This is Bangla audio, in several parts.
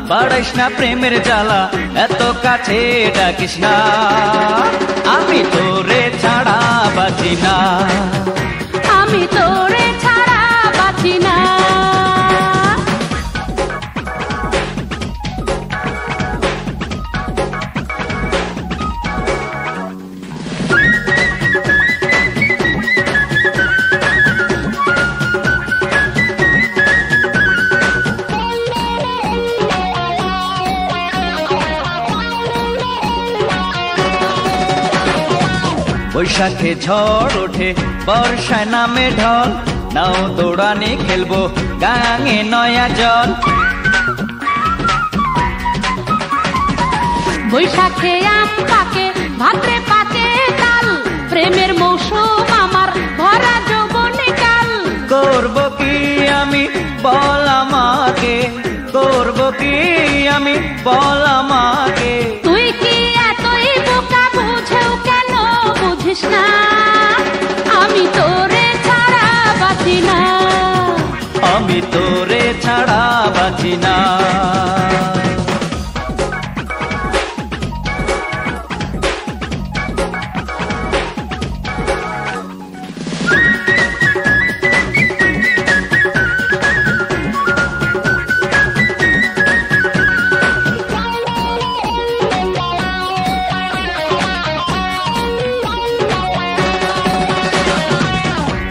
বাড়াইস না প্রেমের জ্বালা এত কাছে ডাকিস না আমি তোরে ছাড়া বাঁচি না আমি তোরে ছাড়া বাঁচি না বৈশাখে ঝড় ওঠে বর্ষায় নামে ঢল নাও দৌড়ানি খেলবো গাঙে নয়া জল বৈশাখে আম পাকে ভাদ্রে পাকে তাল প্রেমের মৌসুম আমার ভরা যৌবনে কাল করবো কি আমি বল আমাকে করবো কি আমি বল আমাকে তুই কি এতই বোকা বুঝেও কেন বুঝিস না আমি তোরে ছাড়া বাঁচি না আমি তোরে ছাড়া বাঁচি না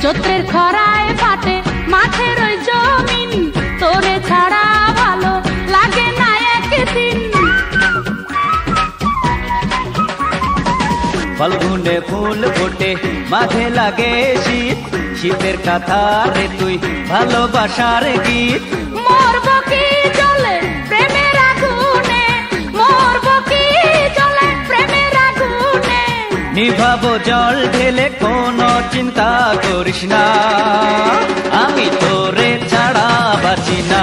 চৈত্রের খরায় ফাটে মাঠের ওই জমিন তোরে ছাড়া ভালো লাগে না একদিন ফাল্গুনে ফুল ফোটে মাঝে লাগে শীত শীতের কথা রে তুই ভালোবাসার গীত মরব কি জলে প্রেমের আগুনে মরব কি জলে প্রেমের আগুনে নিভাবো জল ঢেলে কোনো চিন্তা করিস না আমি তোরে ছাড়া বাঁচি না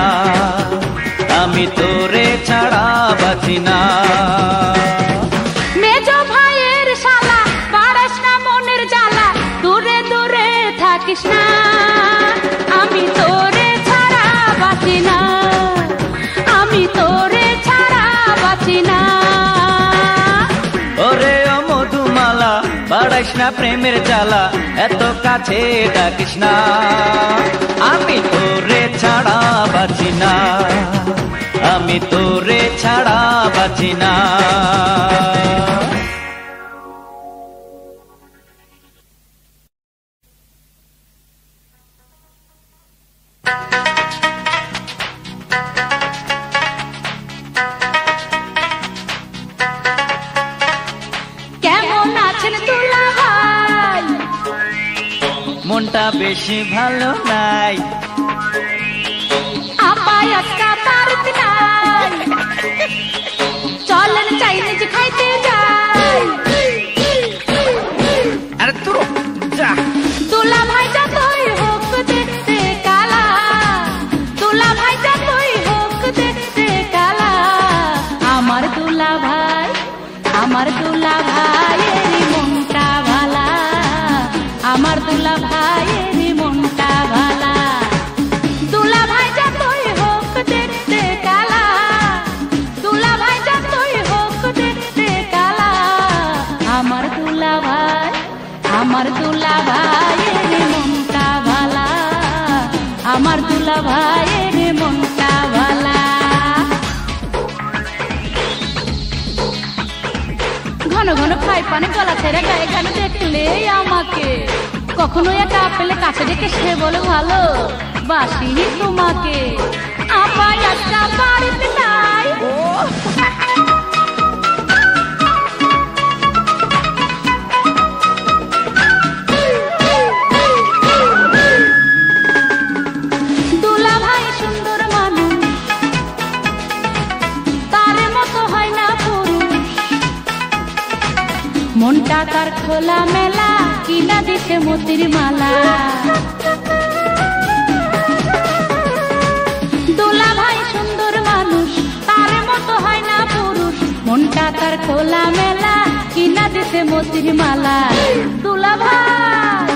আমি তোরে ছাড়া বাঁচি না মেজো ভাইয়ের শালা বাড়াস না মনের জ্বালা দূরে দূরে থাকিস না আমি তোরে ছাড়া বাঁচি না আমি তোরে ছাড়া বাঁচি না ওরে ও মধুমালা বাড়াইস না প্রেমের জ্বালা এত কাছে ডাকিস না আমি তোরে ছাড়া বাঁচি না আমি তোরে ছাড়া বাঁচি না কেমন আছেন দুলা ভাই মনটা বেশি ভালো নাই আপাই আজকা পারত নাই চলেন চাইনিজ খাইতে যাই আরে তোর যা দুলা ভাই যতই হোক দেখতে কালা দুলা ভাই যতই হোক দেখতে কালা আমার দুলা ভাইয়ের মনটা ভালা আমার দুলা ভাইয়ের মনটা ভালা দুলা ভাই যতই হোক দেখতে কালা দুলা ভাই যতই হোক দেখতে কালা আমার দুলা ভাইয়ের মনটা ভালা আমার দুলা ভাইয়ের মনটা ভালা ঘন ঘন খাই পানি গলা ছেড়ে গায়ে গানে দেখলে আমাকে কখনো একা পেলে কাছে ডেকে সে বলে ভালো বাসি তোমাকে আপাই আজকা বাড়িতে নাই। দুলা ভাই সুন্দর মানুষ, তার মতো হয় না পুরুষ। মনটা তার খোলা মেলা, কিনা দিতে মতির মালা। দুলা ভাই সুন্দর মানুষ, তার মতো হয় না পুরুষ। মনটা তার খোলা মেলা, কিনা দিতে মতির মালা। দুলা ভাই,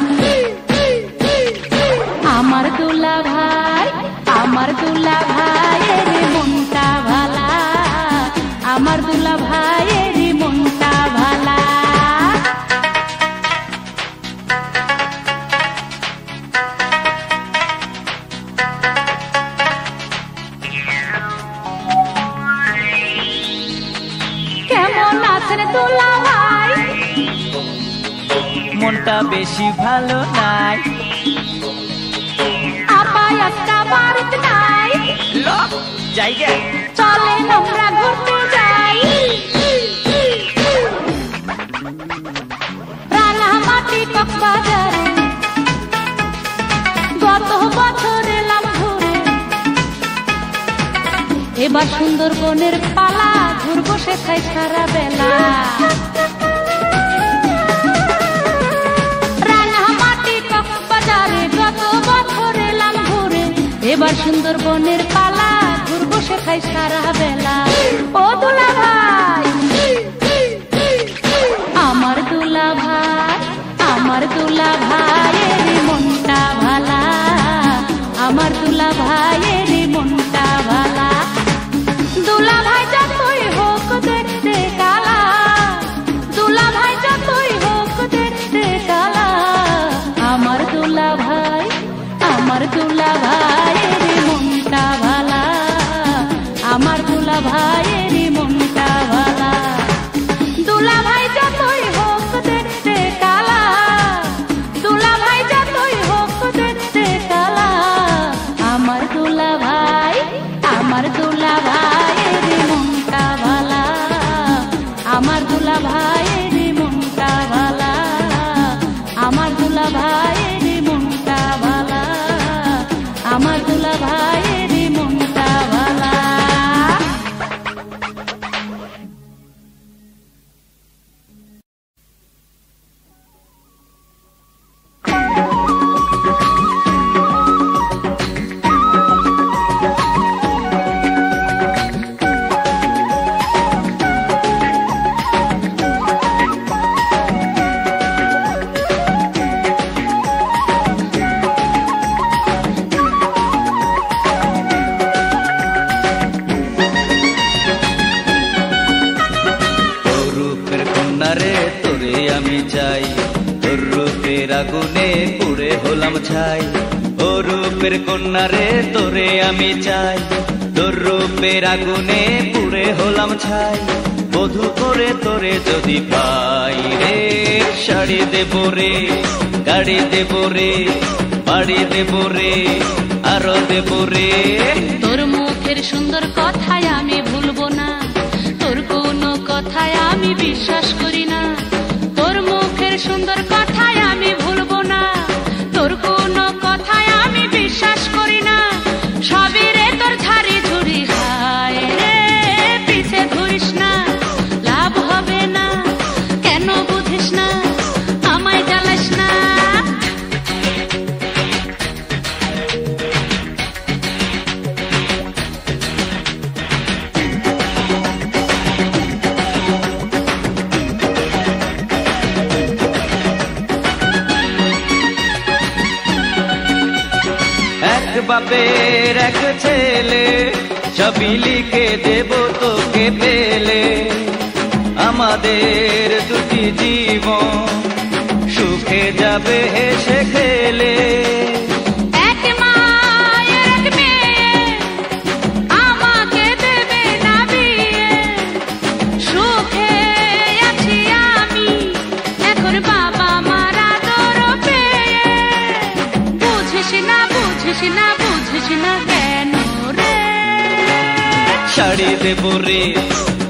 আমার দুলা ভাই, আমার দুলা ভাইয়ের মনটা ভালা, আমার দুলা ভাইয়ের মনটা ভালা। কেমন আছেন দুলা ভাই? মনটা বেশি ভালো নাই। আপাই আজকা বাড়িতে নাই। জায়গা চলেন আমরা ঘুরতে যাই। রাঙামাটি কক্সবাজারে গত বছর এলাম ঘুরে। এবার সুন্দরবনের পালা, ঘুরবো সেথায় সারা বেলা। রাঙামাটি কক্সবাজারে গত বছর এলাম ঘুরে। এবার সুন্দরবনের পালা, ঘুরবো সেথায় সারা বেলা। ও দুলা ভাই, আমার দুলা ভাই, আমার দুলা ভাইয়ের মনটা ভালা, আমার দুলা ভাইয়ের মনটা ভালা। দুলা ভাই যতই হোক দেখতে কালা, দুলা ভাই যতই হোক দেখতে কালা, আমার দুলা ভাই, আমার দুলা ভাইয়ের মনটা ভালা, আমার দুলা ভাইয়ের মনটা ভালা। দুলা ভাই যতই হোক দেখতে কালা, দুলা ভাই যতই হোক দেখতে কালা, আমার দুলা ভাই, আমার দুলা ভাইয়ের মনটা ভালা, আমার দুলা ভাইয়ের মনটা ভালা, আমার দুলা ভাইয়ের মনটা ভালা, আমার দুলা ভাইয়ের মনটা ভালা। আমি চাই, তোর রূপের আগুনে পুড়ে হলাম ছাই। ও রূপের কন্যা রে তোরে আমি চাই, তোর রূপের আগুনে পুড়ে হলাম ছাই। বধূ করে তোরে যদি পাই রে, শাড়ি দেব রে, গাড়ি দেব রে, বাড়ি দেব রে, আরো দেব রে। তোর মুখের সুন্দর কথায় আমি ভুলবো না, তোর কোনো কথায় আমি বিশ্বাস করি না। তোর মুখের সুন্দর কথায় আমি ভুলবো না, তোর কোনো কথায় আমি বিশ্বাস করি না। সবই রে তোর ঝাড়ি ঝুড়ি, হায় রে পিছে ধরিস না, লাভ হবে না, কেন বুঝিস না, আমায় জ্বালাস না। এক বাপের এক ছেলে, সবই লিখে দেব তোকে পেলে। আমাদের দুটি জীবন সুখে যাবে হেসে খেলে। এক মায়ের এক মেয়ে আমাকে দেবে না বিয়ে, সুখে আছি আমি এখন বাবা মারা তোর পেয়ে। বুঝিস না বুঝিস না বুঝিস না কেন রে, শাড়ি দেব রে,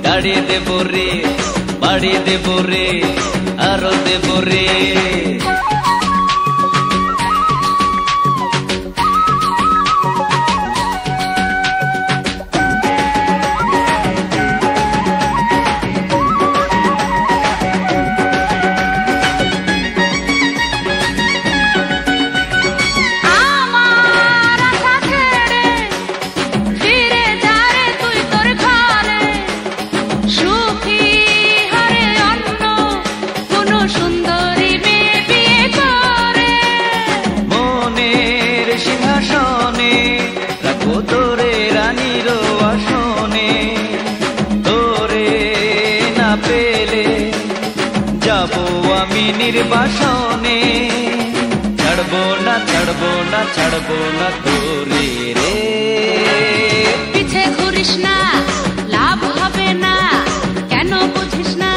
গাড়ি দেব রে, বাড়ি দেব রে, আরো দেব রে। নির্বাসনে ছাড়বো না, ছাড়বো না, ছাড়বো না তোরে রে। পিছে ঘুরিস না, লাভ হবে না, কেন বুঝিস না,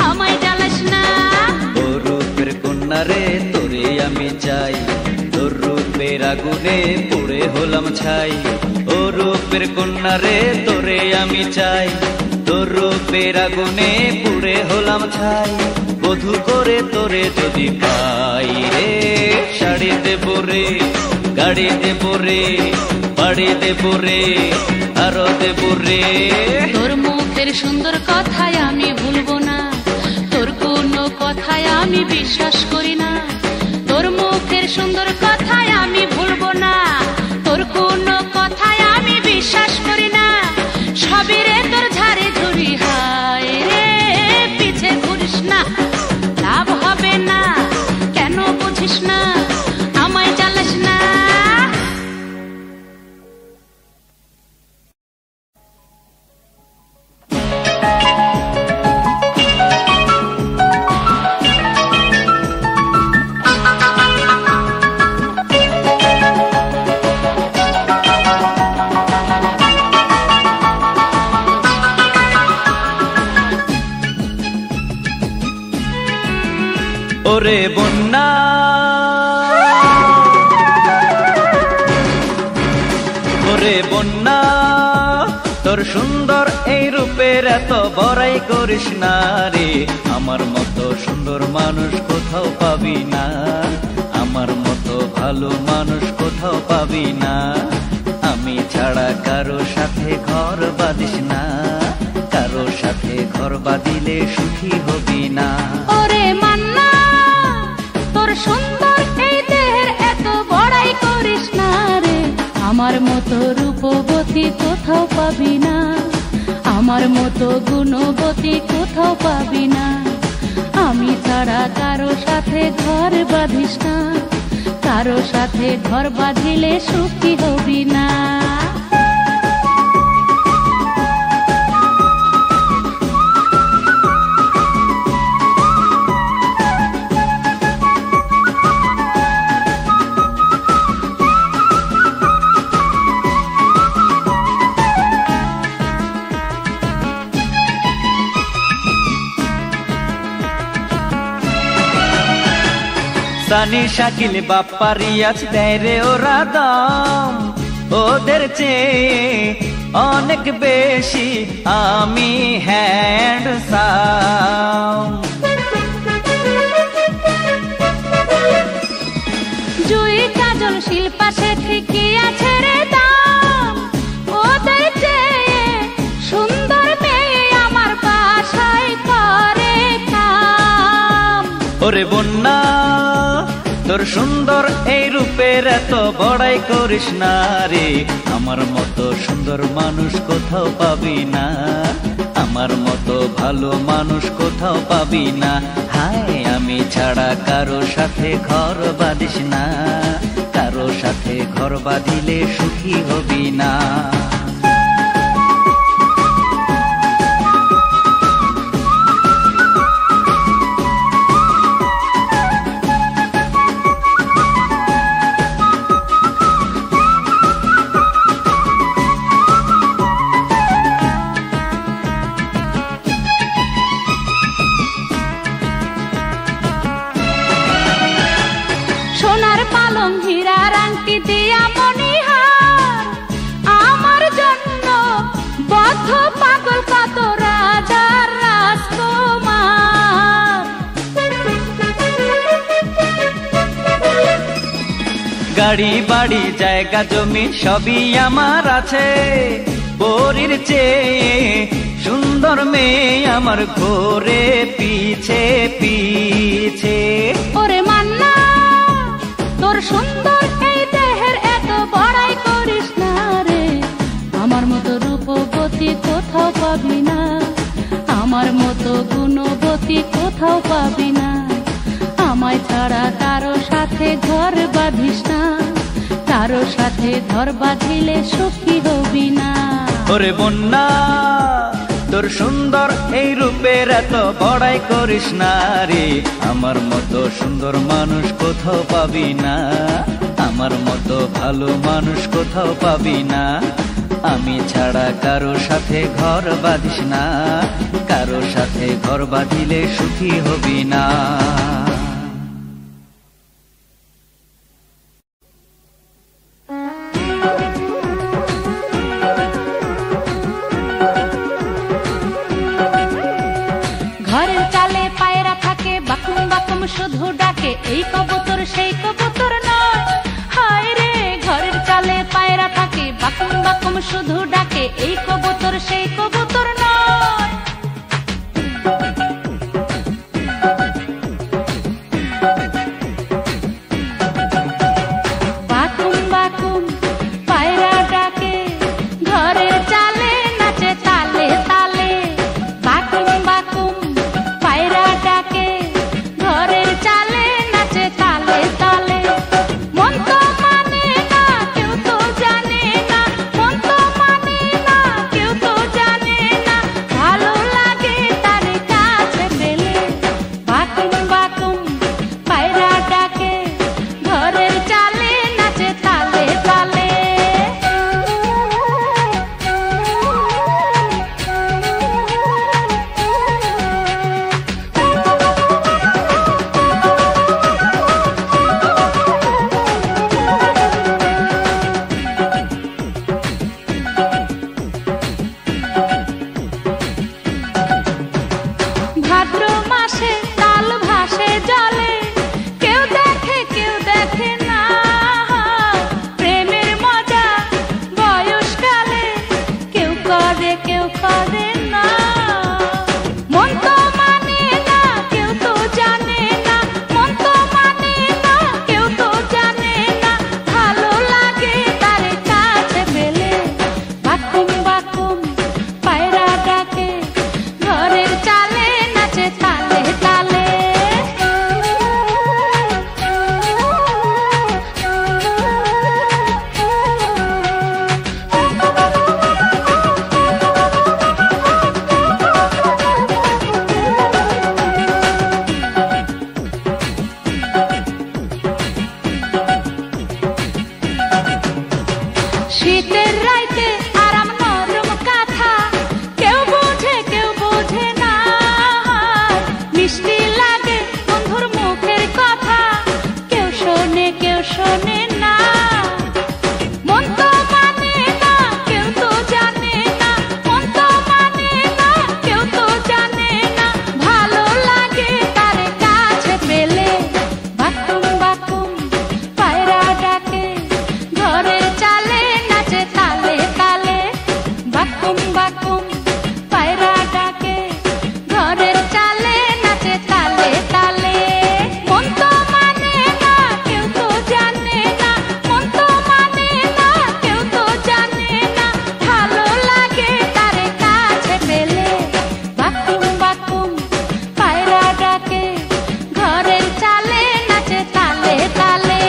আমায় জ্বালাস না। ও রূপের কন্যা রে তোরে আমি চাই, তোর রূপের আগুনে পুড়ে হলাম ছাই। ও রূপের কন্যা রে তোরে আমি চাই, তোর রূপের আগুনে পুড়ে হলাম ছাই। বধু করে তোরে যদি পাই রে, শাড়ি দেব রে, গাড়ি দেব রে, বাড়ি দেব রে, আরো দেব রে। তোর মুখের সুন্দর কথায় আমি ভুলবো না, তোর কোনো কথায় আমি বিশ্বাস করি না। তোর মুখের সুন্দর কথায় আমি ভুলবো না, তোর কোনো কথায় আমি বিশ্বাস করি না। সবই রে তোর ঝাড়ে ঝুড়ি হায় রে, পিছে ঘুরিস না, লাভ হবে না, কেন বুঝিস না, আমায় জ্বালাস না। ওরে বন্যা, ওরে বন্যা, তোর সুন্দর এই রূপের এত বড়াই করিস না রে। আমার মতো সুন্দর মানুষ কোথাও পাবি না, আমার মতো ভালো মানুষ কোথাও পাবি না। আমি ছাড়া কারো সাথে ঘর বাঁধিস না, কারো সাথে ঘর বাঁধিলে সুখী হবি না। ওরে মান্না, তোর সুন্দর এই দেহের এত বড়াই করিস না রে। আমার মতো রূপবতী কোথাও পাবি না, আমার মতো গুণবতী কোথাও পাবি না। আমি ছাড়া কারো সাথে ঘর বাঁধিস না, কারো সাথে ঘর বাঁধিলে সুখী হবি না। সানি শাকিল বাপ্পা রিয়াজ দেয় রে ওরা দাম, ওদের চেয়ে অনেক বেশি আমি হ্যান্ডসাম। জুই কাজল শিল্পা শেঠি কি আছে রে দাম, ওদের চেয়ে সুন্দর মেয়ে আমার বাসায় করে কাম। ওরে বন্যা, তোর সুন্দর এই রূপের এত বড়াই করিস না রে। আমার মতো সুন্দর মানুষ কোথাও পাবি না, আমার মতো ভালো মানুষ কোথাও পাবি না। হায় আমি ছাড়া কারো সাথে ঘর বাঁধিস না, কারো সাথে ঘর বাঁধিলে সুখী হবি না। সোনার পালং হীরার আংটি দিয়া মনিহার, আমার গাড়ি বাড়ি জায়গা জমি সবই আমার আছে, বউরির চেয়ে সুন্দর মেয়ে আমার ঘোরে পিছে পিছে। ওরে মান্না, তোর সুন্দর এই দেহের এত বড়াই করিস না রে, আমার মতো রূপবতী কোথাও পাবি না, আমার মতো গুণবতী কোথাও পাবি না। আমায় ছাড়া কারো সাথে ঘর বাঁধিস না, কারো সাথে ঘর বাঁধিলে সুখী হবি না। ওরে বন্যা, তোর সুন্দর এই রূপের এত বড়াই করিস না রে, আমার মতো সুন্দর মানুষ কোথাও পাবি না, আমার মতো ভালো মানুষ কোথাও পাবি না। আমি ছাড়া কারো সাথে ঘর বাঁধিস না, কারো সাথে ঘর বাঁধিলে সুখী হবি না। ঘরের চালে পায়রা থাকে বাকুম বাকুম শুধু ডাকে, এই কবুতর সেই কবুতর নয়। হায় রে, ঘরের চালে পায়রা থাকে বাকুম বাকুম শুধু ডাকে, এই কবুতর সেই কবুতর নয়। বাকুম বাকুম পায়রা ডাকে, ঘরের চালে নাচে তালে তালে। বাকুম বাকুম পায়রা ডাকে, ঘরের চালে নাচে তালে তালে। মন তো মানে না, কেউ তো জানে না, মন তো মানে না, কেউ তো জানে না, ভালো লাগে তার কাছে পেলে। বাকুম বাকুম পায়রা ডাকে, ঘরের চালে নাচে তালে তালে। ভাদ্র মাসে তাল ভাসে জলে, কেউ দেখে কেউ দেখে না, প্রেমের মজা বয়সকালে কেউ করে কেউ করে না। মন তো মানে না, কেউ তো জানে না, মন তো মানে না, কেউ তো জানে না, ভালো লাগে তার কাছে পেলে। বাকুম বাকুম পায়রা ডাকে, ঘরের চালে নাচে তালে তালে। শীতের রাইতে আরাম নরম কাঁথা, কেউ বোঝে কেউ বোঝে না, মিষ্টি লাগে বন্ধুর মুখের কথা, কেউ শোনে কেউ শোনে না। মন তো মানে না, কেউ তো জানে না, মন তো মানে না, কেউ তো জানে না, ভালো লাগে তার কাছে পেলে। বাকুম বাকুম পায়রা ডাকে, ঘরের চালে নাচে তালে তালে। বাকুম বাকুম পায়রা ডাকে, ঘরের চালে নাচে তালে তালে। মন তো মানে না, কেউ তো জানে না, মন তো মানে না, কেউ তো জানে না, ভালো লাগে তার কাছে পেলে। বাকুম বাকুম পায়রা ডাকে, ঘরের চালে নাচে তালে তালে।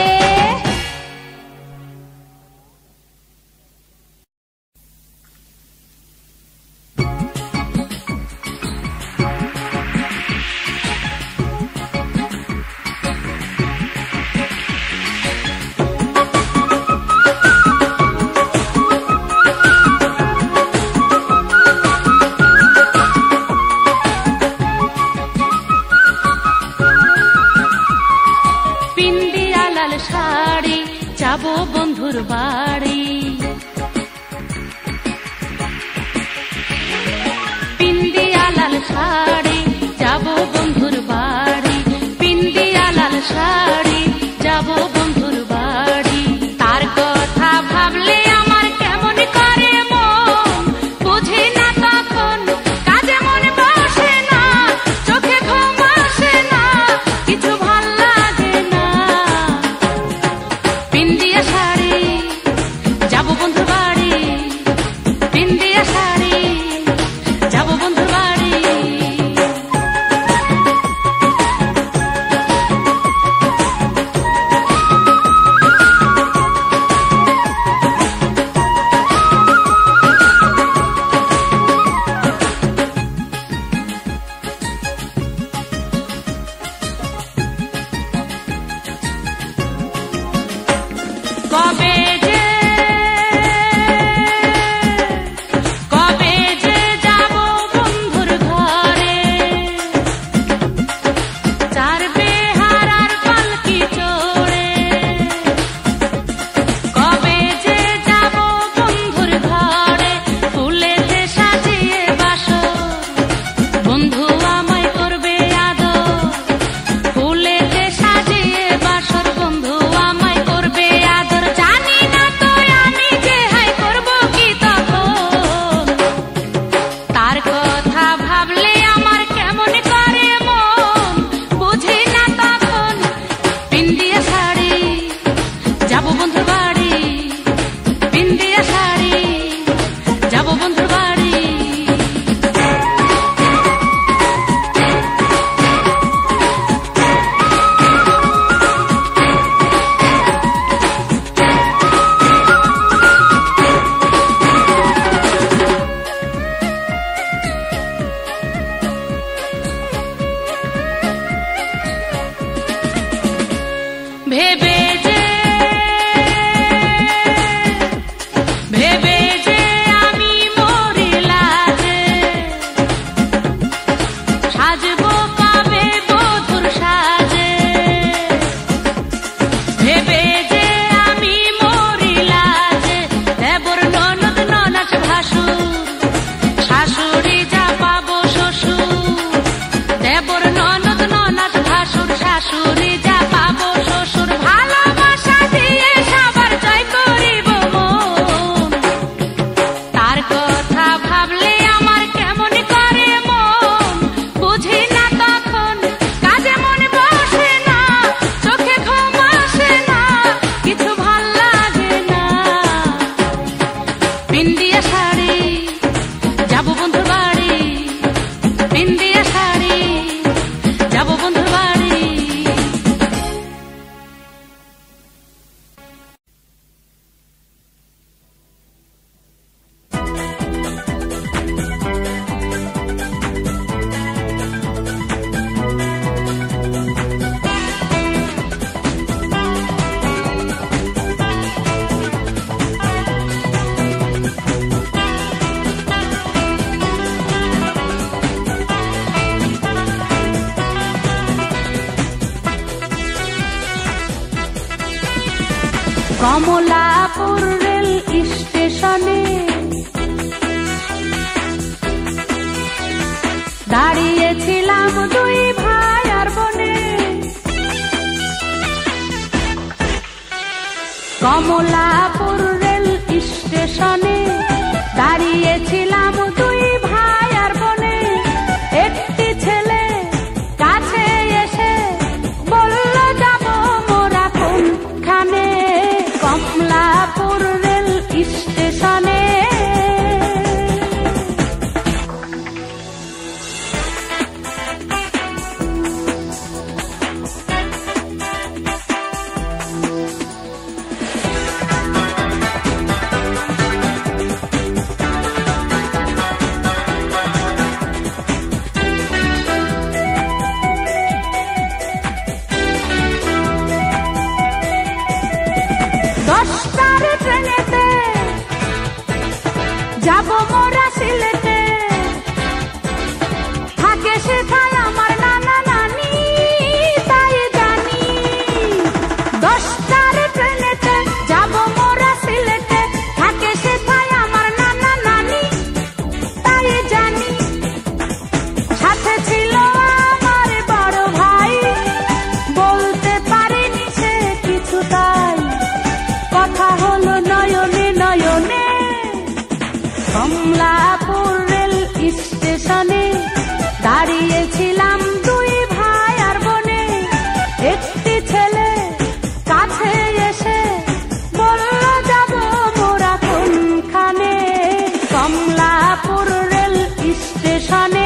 পিন্দিয়া লাল শাড়ি, যাবো বন্ধুর বাড়ি। পিন্দিয়া লাল শাড়ি, যাবো বন্ধুর বাড়ি। পিন্দিয়া লাল শাড়ি, যাবো বন্ধুর বাড়ি। কমলাপুর রেল স্টেশনে দাঁড়িয়েছিলাম দুই ভাই আর বোনে। কমলাপুর রেল স্টেশনে দাঁড়িয়েছিলাম দুই ভাই আর বোনে। একটি ছেলে কাছে এসে বলল, যাব মোরা কোনখানে? কমলাপুর রেল স্টেশনে। দশটার ট্রেনেতে যাব মোরা সিলেটে। থাকে সেথায় আমার নানা নানি, তাই জানি। দশটার ট্রেনেতে যাব মোরা সিলেটে। থাকে সেথায় আমার নানা নানি, তাই জানি। সাথে ছিল আমার বড় ভাই, বলতে পারিনি সে কিছু তাই। কথা হলো নয়নে নয়নে। কমলাপুর রেল স্টেশনে দাঁড়িয়েছিলাম দুই ভাই আর বোনে। একটি ছেলে কাছে এসে বলল, যাব মোরা কোনখানে? কমলাপুর রেল স্টেশনে।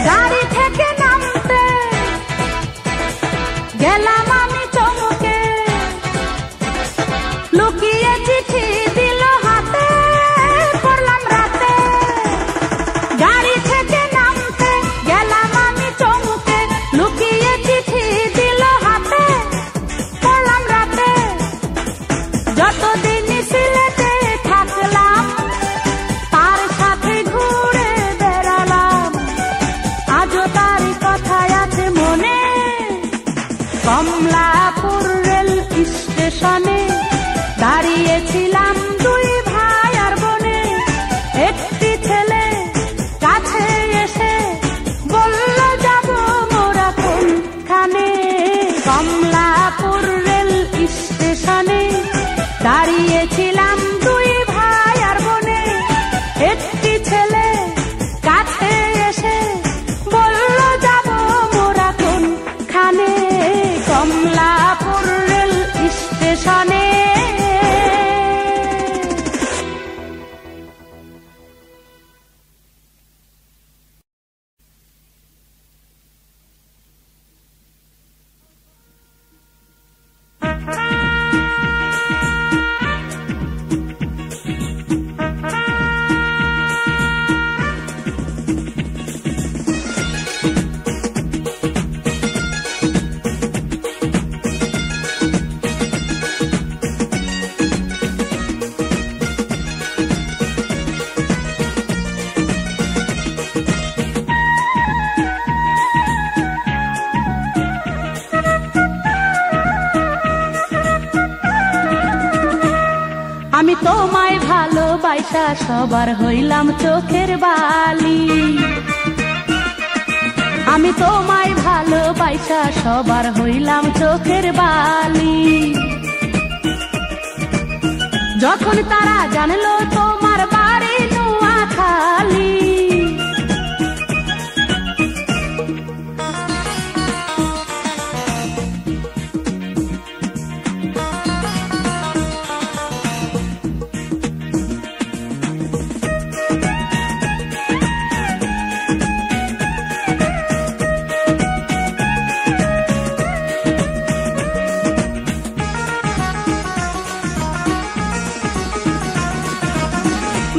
গাড়ি থেকে নামতে গেলাম আমি চমকে। লুকিয়ে চিঠি দিল হাতে, পড়লাম রাতে। গাড়ি থেকে নামতে গেলাম আমি চমকে। লুকিয়ে চিঠি দিল হাতে, পড়লাম রাতে। যতদিন সিলেটে থাকলাম তার সাথে ঘুরে বেড়ালাম। আজও তার কথাই আছে মনে। কমলাপুর রেল স্টেশনে দাঁড়িয়েছিলাম দুই ভাই আর বোনে। একটি ছেলে কাছে এসে বলল, যাব মোরা কোনখানে? কমলাপুর রেল স্টেশনে দাঁড়িয়েছিলাম দুই ভাই আর বোনে। একটি ছেলে কাছে এসে বলল, যাব মোরা কোনখানে? কমলাপুর রেল স্টেশনে। আমি তোমায় ভালোবাসা সবার হইলাম চোখের বালি। আমি তোমায় ভালোবাসা সবার হইলাম চোখের বালি। যখন তারা জানলো তোমার বাড়ি নোয়াখালী।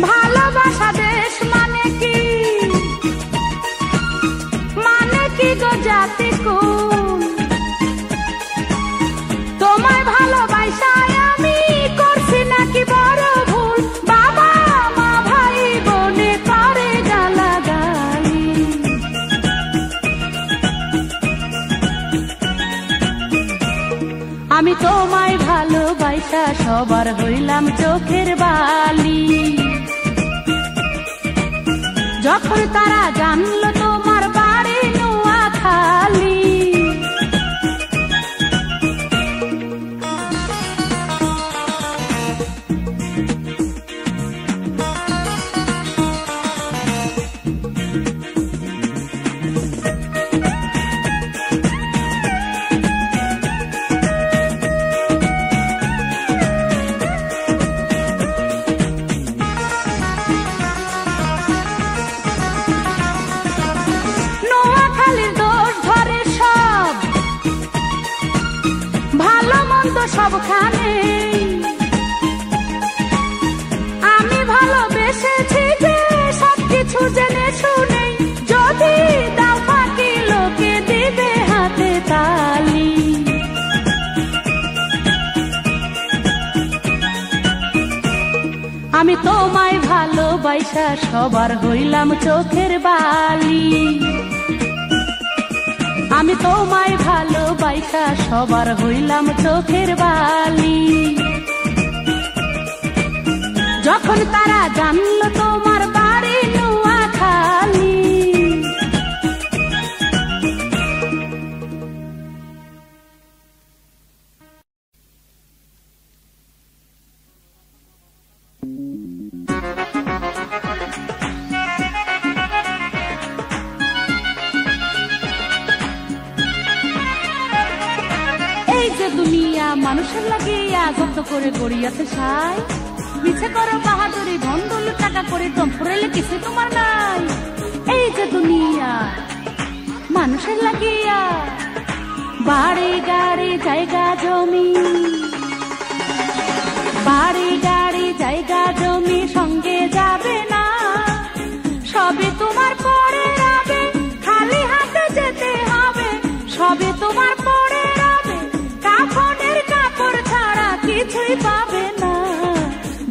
ভালো জাতি কোন? তোমায় ভালোবাসায় আমি করছি নাকি বড় ভুল? বাবা মা ভাই বোনে করে গালাগালি। আমি তোমায় ভালোবাসা সবার হইলাম চোখের বালি। যখন তারা জানলো তোমার বাড়ি নোয়াখালী, সবখানে আমি ভালোবেসেছি যে সবকিছু জেনে শুনে, যদি দাও ফাঁকি লোকে দিবে হাতে তালি। আমি তোমায় ভালোবাসা সবার হইলাম চোখের বালি। আমি তোমায় ভালোবাসা সবার হইলাম চোখের বালি। যখন তারা জানলো তোমার বাড়ি নোয়াখালী, দুনিয়া মানুষের লাগিয়া জব্দ করে গড়িয়াছে সাই। মিছে করো বাহাদুরি, ধন টাকা করে দম ফুরাইলে কিছু তোমার নাই। এই যে দুনিয়া মানুষের লাগিয়া বাড়ি গাড়ি জায়গা জমি, বাড়ি গাড়ি জায়গা জমি সঙ্গে যাবে না। সবে তোমার পরে রবে, খালি হাতে যেতে হবে। সবে তোমার পরে রবে, কাফনের কাপড় ছাড়া কিছুই পাবে না।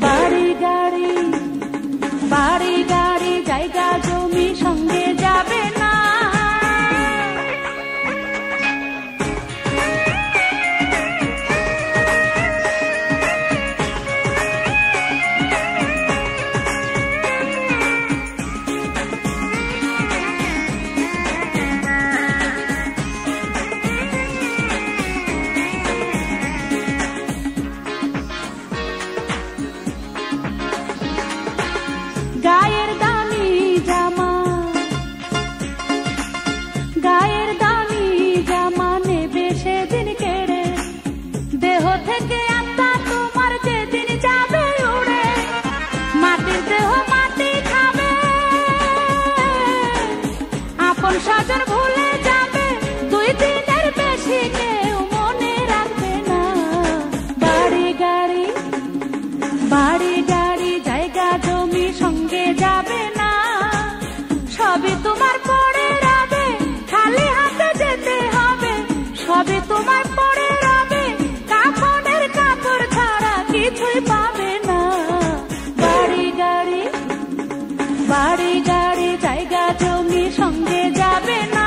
বাড়ি গাড়ি জায়গা জমি সঙ্গে যাবে না। গায়ের দামি জামা নেবে সেদিন কেড়ে, দেহ থেকে আত্মা তোমার যেদিন যাবে উড়ে। মাটির দেহ মাটি খাবে, আপন স্বজন ভুলে যাবে। 2 দিনের বেশি কেউ মনে রাখবে না। বাড়ি গাড়ি জায়গা জমি সঙ্গে যাবে না। সবে তোমার পরে রবে, খালি হাতে যেতে হবে। সবে তোমার পরে রবে, কাফনের কাপড় ছাড়া কিছুই পাবে না। বাড়ি গাড়ি জায়গা জমি সঙ্গে যাবে না।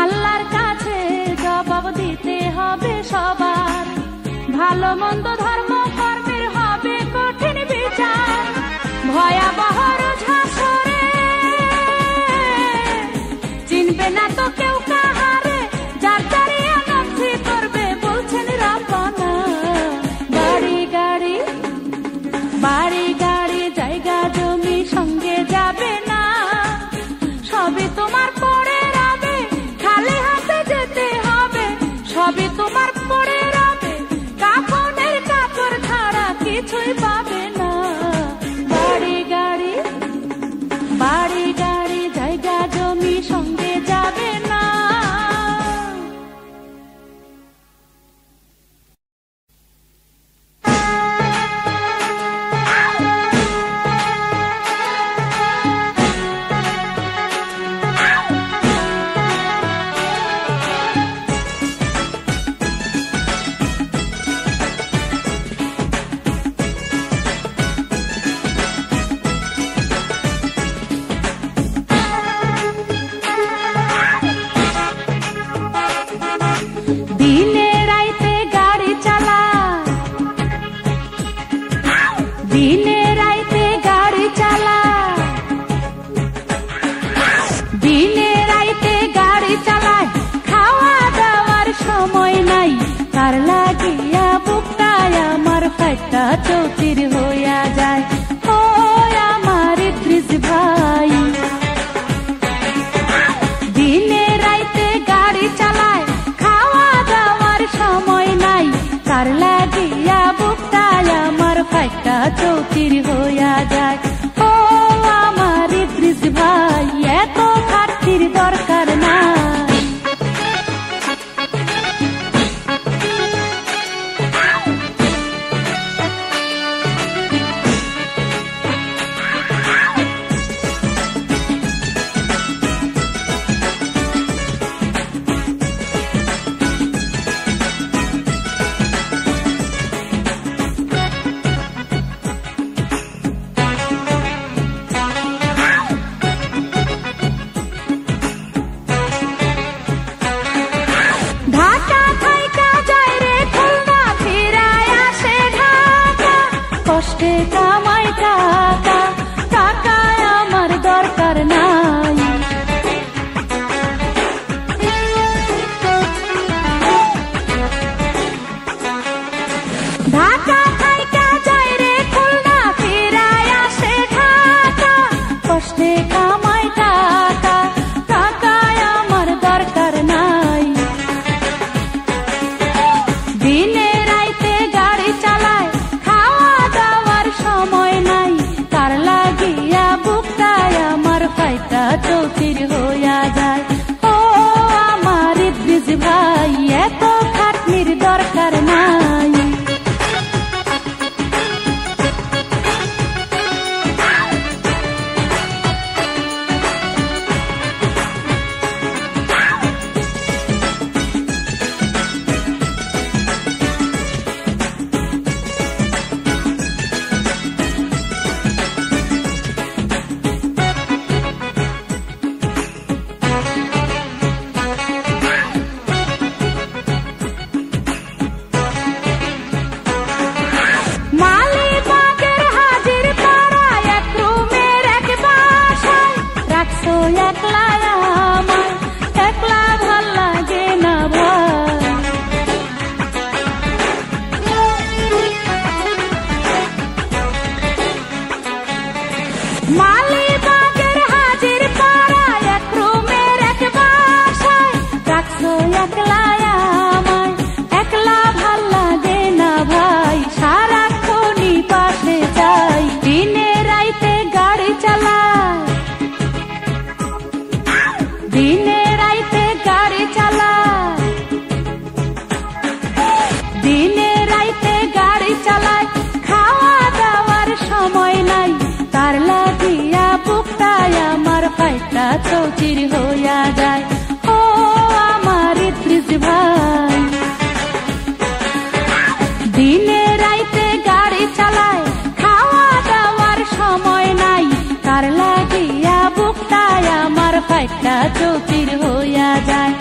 আল্লাহর কাছে জবাব দিতে হবে সবার। ভালো মন্দ ধর্ম কর্মের হবে কঠিন বিচার। ভয়াবহ হাসরে চিনবে না তো কেউ কাহারে। যার দাঁড়িয়ে নথি করবে বলছেন রাব্বানা। বাড়ি গাড়ি জায়গা জমি সঙ্গে যাবে না। সবে তোমার পরে রবে, খালি দিনে রাইতে গাড়ি চালায়, খাওয়া দাওয়ার সময় নাই, তার লাগিয়া বুকটায় আমার ফাইটটা চৌচির হইয়া যায়। ও আমার ইদ্রিস ভাই, দিনে রাইতে গাড়ি চালায়, খাওয়া দাওয়ার সময় নাই, তার লাগিয়া বুকটায় আমার ফাইটটা চৌচির হইয়া যায়। ও আমার ইদ্রিস ভাই, এত খাটনির দরকার নাই। কষ্টে কামাই টাকা, টাকায় আমার দরকার নাই। ঢাকা থাইকা যায় রে খুলনা, ফিরায় আসে ঢাকা, কষ্টে কামাই টাকা, টাকায় আমার দরকার নাই। দিনে রাইতে গাড়ি চালায়, সময় নাই, তার লাগিয়া বুকটায় আমার ফাইটটা চৌচির হইয়া যায়। ও আমার ইদ্রিস ভাই, এত খাটনির দরকার নাই। একলা আমার, একলা ভাল লাগে না ভাই। মালিবাগের হাজির পাড়া, এক রুমের এক বাসায় রাখছো একলা আমায়, একলা ভাল লাগে না ভাই। সারাক্ষণই পাশে যাই, দিনে রাইতে গাড়ি চালায়, দিনে রাইতে গাড়ি চালায়, দিনে রাইতে গাড়ি চালায়, খাওয়া দাওয়ার সময় নাই, তার লাগিয়া বুকটায় আমার ফাইটটা চৌচির হইয়া যায়। ও আমার ইদ্রিস ভাই, দিনে রাইতে গাড়ি চালায়, খাওয়া দাওয়ার সময় নাই, তার লাগিয়া বুকটায় আমার ফাইটটা চৌচির হইয়া যায়।